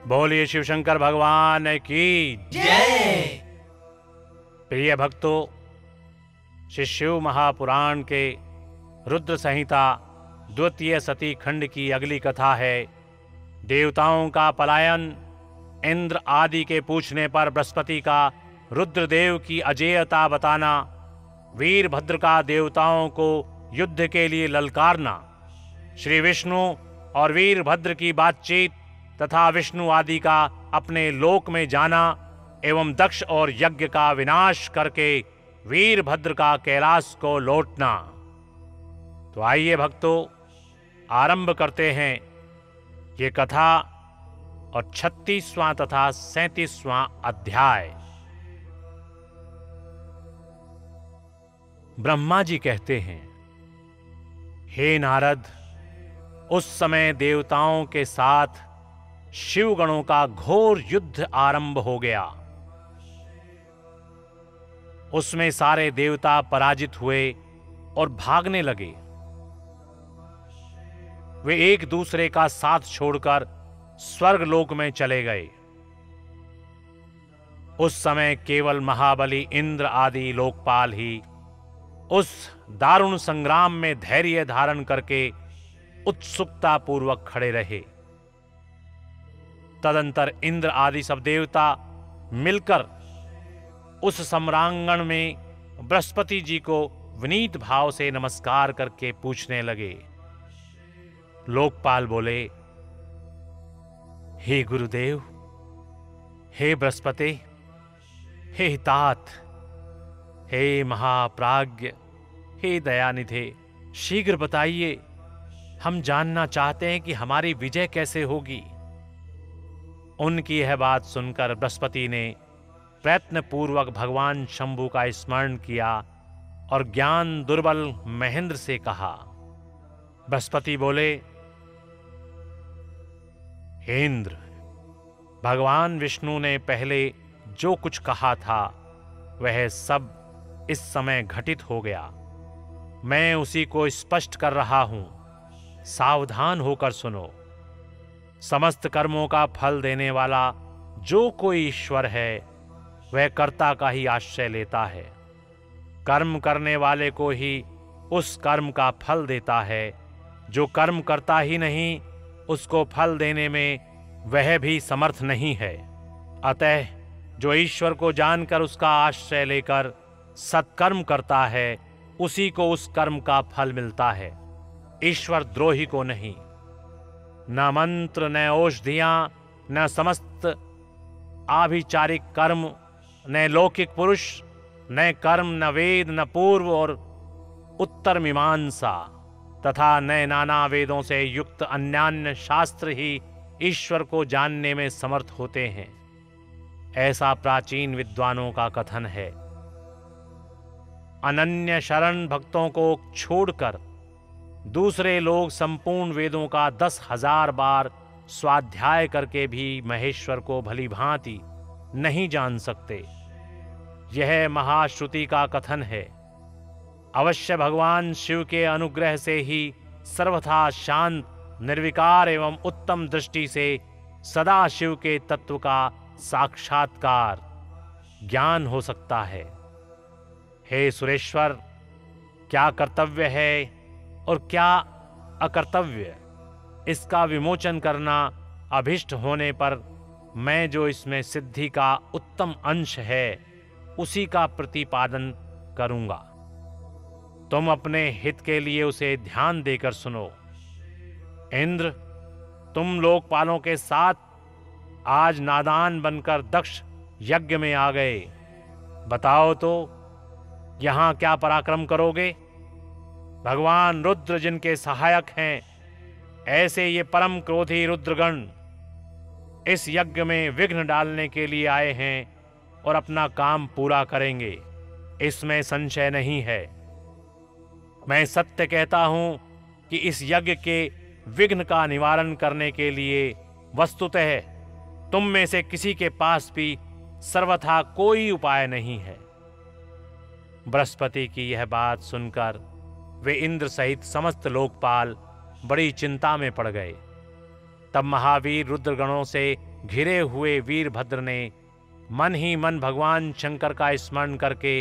बोलिए शिव शंकर भगवान की जय। प्रिय भक्तों, श्री शिव महापुराण के रुद्र संहिता द्वितीय सती खंड की अगली कथा है देवताओं का पलायन। इंद्र आदि के पूछने पर बृहस्पति का रुद्रदेव की अजेयता बताना, वीरभद्र का देवताओं को युद्ध के लिए ललकारना, श्री विष्णु और वीरभद्र की बातचीत तथा विष्णु आदि का अपने लोक में जाना एवं दक्ष और यज्ञ का विनाश करके वीरभद्र का कैलाश को लौटना। तो आइए भक्तों, आरंभ करते हैं ये कथा और 36वां तथा 37वां अध्याय। ब्रह्मा जी कहते हैं, हे नारद, उस समय देवताओं के साथ शिवगणों का घोर युद्ध आरंभ हो गया। उसमें सारे देवता पराजित हुए और भागने लगे। वे एक दूसरे का साथ छोड़कर स्वर्गलोक में चले गए। उस समय केवल महाबली इंद्र आदि लोकपाल ही उस दारुण संग्राम में धैर्य धारण करके उत्सुकता पूर्वक खड़े रहे। तदंतर इंद्र आदि सब देवता मिलकर उस सम्रांगण में बृहस्पति जी को विनीत भाव से नमस्कार करके पूछने लगे। लोकपाल बोले, हे गुरुदेव, हे बृहस्पति, हे हितात, हे महाप्राज्ञ, हे दयानिधे, शीघ्र बताइए, हम जानना चाहते हैं कि हमारी विजय कैसे होगी। उनकी यह बात सुनकर बृहस्पति ने प्रयत्न पूर्वक भगवान शंभु का स्मरण किया और ज्ञान दुर्बल महेंद्र से कहा। बृहस्पति बोले, हे इंद्र, भगवान विष्णु ने पहले जो कुछ कहा था वह सब इस समय घटित हो गया। मैं उसी को स्पष्ट कर रहा हूं, सावधान होकर सुनो। समस्त कर्मों का फल देने वाला जो कोई ईश्वर है वह कर्ता का ही आश्रय लेता है। कर्म करने वाले को ही उस कर्म का फल देता है। जो कर्म करता ही नहीं, उसको फल देने में वह भी समर्थ नहीं है। अतः जो ईश्वर को जानकर उसका आश्रय लेकर सत्कर्म करता है, उसी को उस कर्म का फल मिलता है, ईश्वर द्रोही को नहीं। न मंत्र, न औषधियां, न समस्त आभिचारिक कर्म, न लौकिक पुरुष, न कर्म, न वेद, न पूर्व और उत्तर मीमांसा तथा न नाना वेदों से युक्त अन्यान्य शास्त्र ही ईश्वर को जानने में समर्थ होते हैं। ऐसा प्राचीन विद्वानों का कथन है। अनन्य शरण भक्तों को छोड़कर दूसरे लोग संपूर्ण वेदों का 10,000 बार स्वाध्याय करके भी महेश्वर को भली भांति नहीं जान सकते। यह महाश्रुति का कथन है। अवश्य भगवान शिव के अनुग्रह से ही सर्वथा शांत, निर्विकार एवं उत्तम दृष्टि से सदा शिव के तत्व का साक्षात्कार ज्ञान हो सकता है। हे सुरेश्वर, क्या कर्तव्य है और क्या अकर्तव्य, इसका विमोचन करना अभिष्ट होने पर मैं जो इसमें सिद्धि का उत्तम अंश है उसी का प्रतिपादन करूंगा। तुम अपने हित के लिए उसे ध्यान देकर सुनो। इंद्र, तुम लोकपालों के साथ आज नादान बनकर दक्ष यज्ञ में आ गए। बताओ तो, यहां क्या पराक्रम करोगे? भगवान रुद्र जिनके सहायक हैं, ऐसे ये परम क्रोधी रुद्रगण इस यज्ञ में विघ्न डालने के लिए आए हैं और अपना काम पूरा करेंगे, इसमें संशय नहीं है। मैं सत्य कहता हूं कि इस यज्ञ के विघ्न का निवारण करने के लिए वस्तुतः तुम में से किसी के पास भी सर्वथा कोई उपाय नहीं है। बृहस्पति की यह बात सुनकर वे इंद्र सहित समस्त लोकपाल बड़ी चिंता में पड़ गए। तब महावीर रुद्रगणों से घिरे हुए वीरभद्र ने मन ही मन भगवान शंकर का स्मरण करके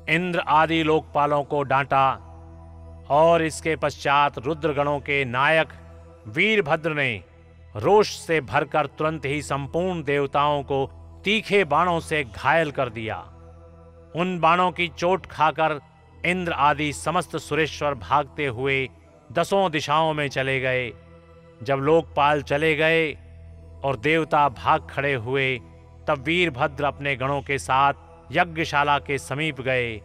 इंद्र आदि लोकपालों को डांटा और इसके पश्चात रुद्रगणों के नायक वीरभद्र ने रोष से भरकर तुरंत ही संपूर्ण देवताओं को तीखे बाणों से घायल कर दिया। उन बाणों की चोट खाकर इंद्र आदि समस्त सुरेश्वर भागते हुए दसों दिशाओं में चले गए। जब लोकपाल चले गए और देवता भाग खड़े हुए, तब वीरभद्र अपने गणों के साथ यज्ञशाला के समीप गए।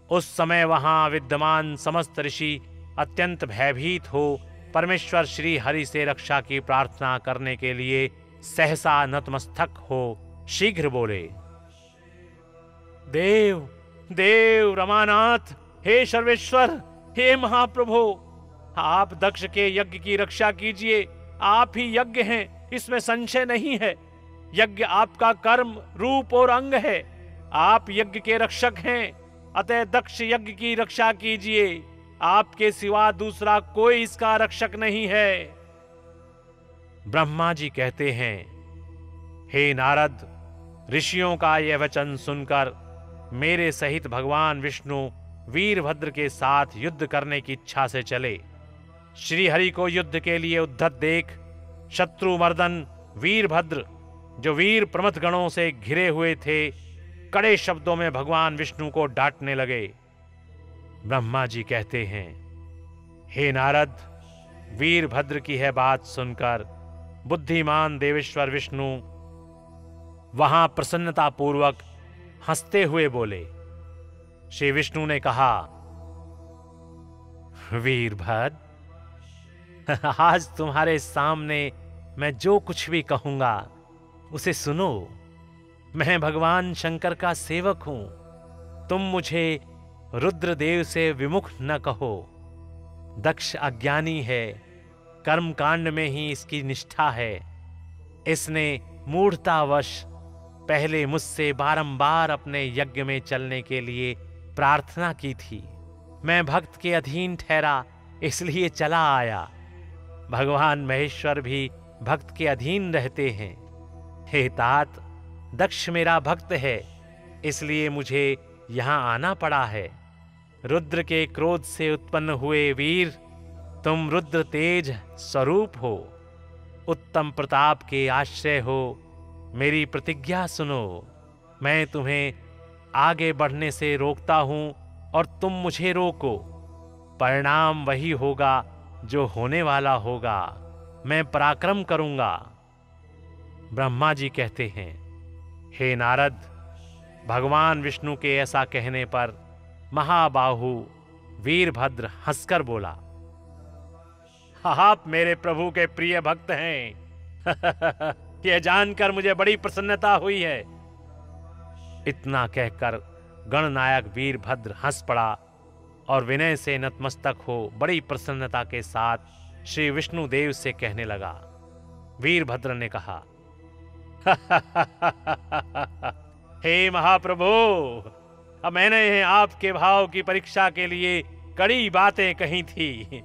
उस समय वहां विद्यमान समस्त ऋषि अत्यंत भयभीत हो परमेश्वर श्री हरि से रक्षा की प्रार्थना करने के लिए सहसा नतमस्तक हो शीघ्र बोले, देव देव रमानाथ, हे सर्वेश्वर, हे महाप्रभु, आप दक्ष के यज्ञ की रक्षा कीजिए। आप ही यज्ञ हैं, इसमें संशय नहीं है। यज्ञ आपका कर्म, रूप और अंग है। आप यज्ञ के रक्षक हैं, अतः दक्ष यज्ञ की रक्षा कीजिए। आपके सिवा दूसरा कोई इसका रक्षक नहीं है। ब्रह्मा जी कहते हैं, हे नारद, ऋषियों का यह वचन सुनकर मेरे सहित भगवान विष्णु वीरभद्र के साथ युद्ध करने की इच्छा से चले। श्री हरि को युद्ध के लिए उद्धत देख शत्रुमर्दन वीरभद्र, जो वीर प्रमथ गणों से घिरे हुए थे, कड़े शब्दों में भगवान विष्णु को डांटने लगे। ब्रह्मा जी कहते हैं, हे नारद, वीरभद्र की यह बात सुनकर बुद्धिमान देवेश्वर विष्णु वहां प्रसन्नता पूर्वक हंसते हुए बोले। श्री विष्णु ने कहा, वीरभद्र, आज तुम्हारे सामने मैं जो कुछ भी कहूंगा उसे सुनो। मैं भगवान शंकर का सेवक हूं। तुम मुझे रुद्रदेव से विमुख न कहो। दक्ष अज्ञानी है, कर्मकांड में ही इसकी निष्ठा है। इसने मूढ़तावश पहले मुझसे बारंबार अपने यज्ञ में चलने के लिए प्रार्थना की थी। मैं भक्त के अधीन ठहरा, इसलिए चला आया। भगवान महेश्वर भी भक्त के अधीन रहते हैं। हे तात, दक्ष मेरा भक्त है, इसलिए मुझे यहां आना पड़ा है। रुद्र के क्रोध से उत्पन्न हुए वीर, तुम रुद्र तेज स्वरूप हो, उत्तम प्रताप के आश्रय हो। मेरी प्रतिज्ञा सुनो। मैं तुम्हें आगे बढ़ने से रोकता हूं और तुम मुझे रोको। परिणाम वही होगा जो होने वाला होगा। मैं पराक्रम करूंगा। ब्रह्मा जी कहते हैं, हे नारद, भगवान विष्णु के ऐसा कहने पर महाबाहु वीरभद्र हंसकर बोला, आप मेरे प्रभु के प्रिय भक्त हैं। यह जानकर मुझे बड़ी प्रसन्नता हुई है। इतना कहकर गणनायक वीरभद्र हंस पड़ा और विनय से नतमस्तक हो बड़ी प्रसन्नता के साथ श्री विष्णुदेव से कहने लगा। वीरभद्र ने कहा, हे महाप्रभु, अब मैंने आपके भाव की परीक्षा के लिए कड़ी बातें कही थी।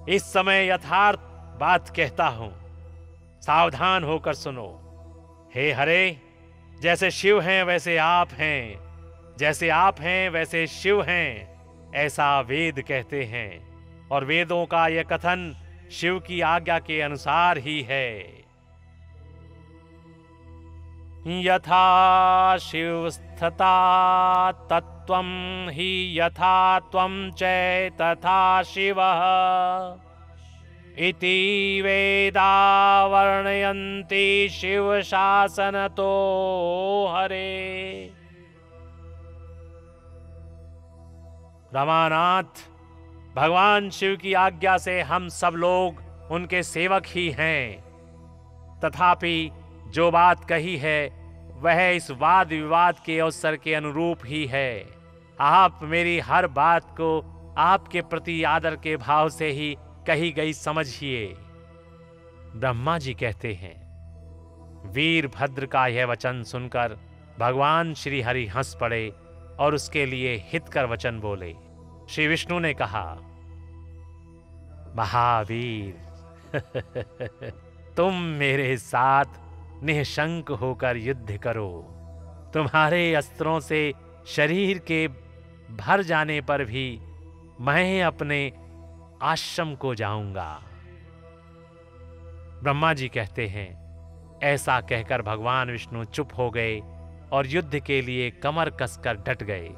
इस समय यथार्थ बात कहता हूं, सावधान होकर सुनो। हे हरे, जैसे शिव हैं वैसे आप हैं, जैसे आप हैं वैसे शिव हैं, ऐसा वेद कहते हैं। और वेदों का यह कथन शिव की आज्ञा के अनुसार ही है। यथा शिव स्थिता तत्त्वं हि यथा त्वं च तथा शिवः इति वेदा वर्णयन्ति शिव शासनतो हरे। रमानाथ, भगवान शिव की आज्ञा से हम सब लोग उनके सेवक ही हैं। तथापि जो बात कही है वह इस वाद विवाद के अवसर के अनुरूप ही है। आप मेरी हर बात को आपके प्रति आदर के भाव से ही कही गई समझिए। ब्रह्मा जी कहते हैं, वीरभद्र का यह वचन सुनकर भगवान श्री हरि हंस पड़े और उसके लिए हितकर वचन बोले। श्री विष्णु ने कहा, महावीर, तुम मेरे साथ निःशंक होकर युद्ध करो। तुम्हारे अस्त्रों से शरीर के भर जाने पर भी मैं अपने आश्रम को जाऊंगा। ब्रह्मा जी कहते हैं, ऐसा कहकर भगवान विष्णु चुप हो गए और युद्ध के लिए कमर कसकर डट गए।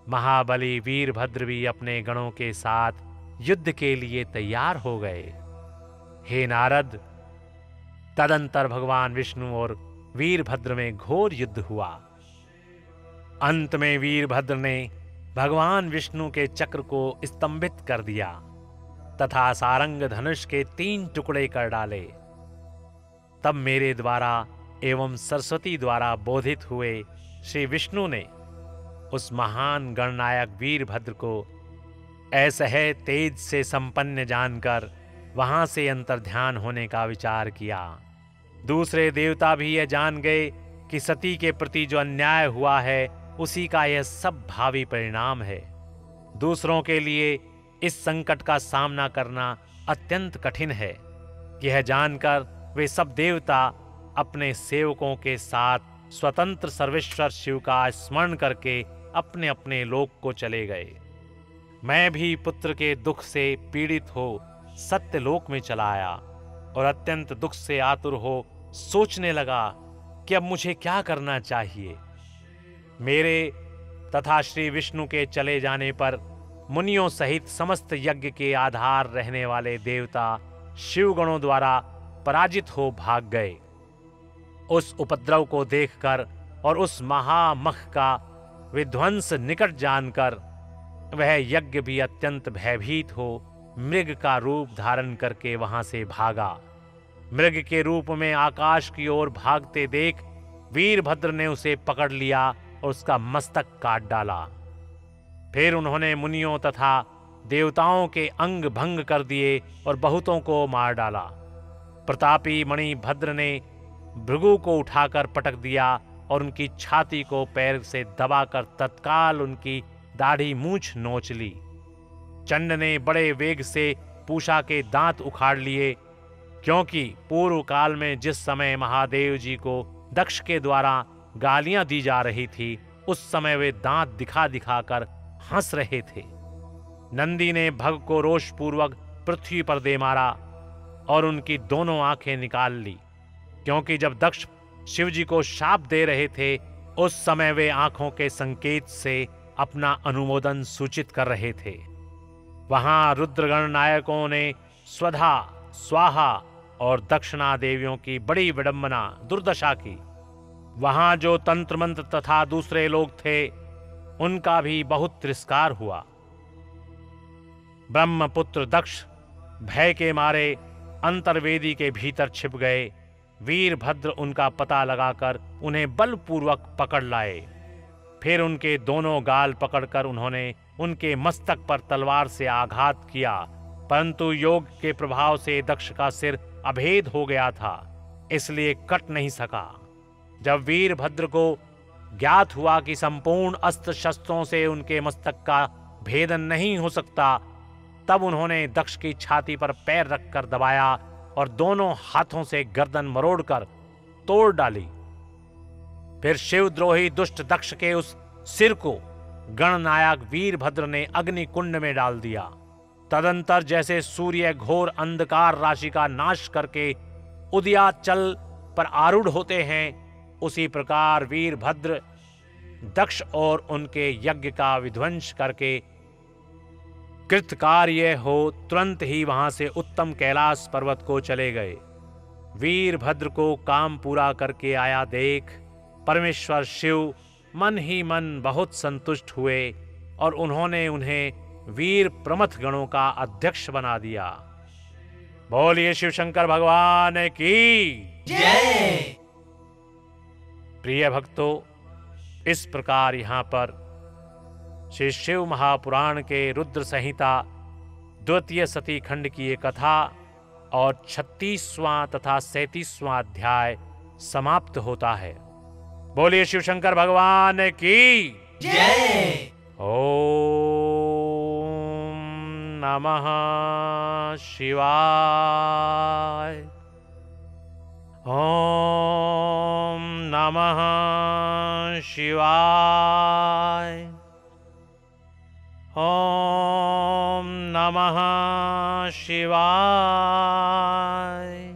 महाबली वीरभद्र भी अपने गणों के साथ युद्ध के लिए तैयार हो गए। हे नारद, तदंतर भगवान विष्णु और वीरभद्र में घोर युद्ध हुआ। अंत में वीरभद्र ने भगवान विष्णु के चक्र को स्तंभित कर दिया तथा सारंग धनुष के 3 टुकड़े कर डाले। तब मेरे द्वारा एवं सरस्वती द्वारा बोधित हुए श्री विष्णु ने उस महान गणनायक वीरभद्र को असह्य तेज से संपन्न जानकर वहां से अंतर्ध्यान होने का विचार किया। दूसरे देवता भी यह जान गए कि सती के प्रति जो अन्याय हुआ है उसी का यह सब भावी परिणाम है। दूसरों के लिए इस संकट का सामना करना अत्यंत कठिन है। यह जानकर वे सब देवता अपने सेवकों के साथ स्वतंत्र सर्वेश्वर शिव का स्मरण करके अपने अपने लोक को चले गए। मैं भी पुत्र के दुख से पीड़ित हो सत्यलोक में चला आया और अत्यंत दुख से आतुर हो सोचने लगा कि अब मुझे क्या करना चाहिए। मेरे तथा श्री विष्णु के चले जाने पर मुनियों सहित समस्त यज्ञ के आधार रहने वाले देवता शिवगणों द्वारा पराजित हो भाग गए। उस उपद्रव को देखकर और उस महामख का विध्वंस निकट जानकर वह यज्ञ भी अत्यंत भयभीत हो मृग का रूप धारण करके वहां से भागा। मृग के रूप में आकाश की ओर भागते देख वीरभद्र ने उसे पकड़ लिया और उसका मस्तक काट डाला। फिर उन्होंने मुनियों तथा देवताओं के अंग भंग कर दिए और बहुतों को मार डाला। प्रतापी मणिभद्र ने भृगु को उठाकर पटक दिया और उनकी छाती को पैर से दबाकर तत्काल उनकी दाढ़ी मूंछ नोच ली। चंड ने बड़े वेग से पूषा के दांत उखाड़ लिए, क्योंकि पूर्व काल में जिस समय महादेव जी को दक्ष के द्वारा गालियां दी जा रही थी उस समय वे दांत दिखा दिखाकर हंस रहे थे। नंदी ने भग को रोषपूर्वक पृथ्वी पर दे मारा और उनकी दोनों आंखें निकाल ली, क्योंकि जब दक्ष शिव जी को शाप दे रहे थे उस समय वे आंखों के संकेत से अपना अनुमोदन सूचित कर रहे थे। वहां रुद्रगण नायकों ने स्वधा, स्वाहा और दक्षिणा देवियों की बड़ी विडंबना दुर्दशा की। वहां जो तंत्र मंत्र तथा दूसरे लोग थे उनका भी बहुत तिरस्कार हुआ। ब्रह्मपुत्र दक्ष भय के मारे अंतर्वेदी के भीतर छिप गए। वीरभद्र उनका पता लगाकर उन्हें बलपूर्वक पकड़ लाए। फिर उनके दोनों गाल पकड़कर उन्होंने उनके मस्तक पर तलवार से आघात किया, परंतु योग के प्रभाव से दक्ष का सिर अभेद हो गया था, इसलिए कट नहीं सका। जब वीरभद्र को ज्ञात हुआ कि संपूर्ण अस्त्र शस्त्रों से उनके मस्तक का भेदन नहीं हो सकता, तब उन्होंने दक्ष की छाती पर पैर रखकर दबाया और दोनों हाथों से गर्दन मरोड़कर तोड़ डाली। फिर शिवद्रोही दुष्ट दक्ष के उस सिर को गणनायक वीरभद्र ने अग्नि कुंड में डाल दिया। तदंतर जैसे सूर्य घोर अंधकार राशि का नाश करके उदयाचल पर आरूढ़ होते हैं, उसी प्रकार वीरभद्र दक्ष और उनके यज्ञ का विध्वंस करके कृतकार्य हो तुरंत ही वहां से उत्तम कैलाश पर्वत को चले गए। वीरभद्र को काम पूरा करके आया देख परमेश्वर शिव मन ही मन बहुत संतुष्ट हुए और उन्होंने उन्हें वीर प्रमथ गणों का अध्यक्ष बना दिया। बोलिए शिव शंकर भगवान की जय। प्रिय भक्तों, इस प्रकार यहाँ पर श्री शिव महापुराण के रुद्र संहिता द्वितीय सती खंड की ये कथा और 36वां तथा 37वां अध्याय समाप्त होता है। बोलिए शिव शंकर भगवान की जय। ओम नमः शिवाय। ओम नमः शिवाय। ओम नमः शिवाय।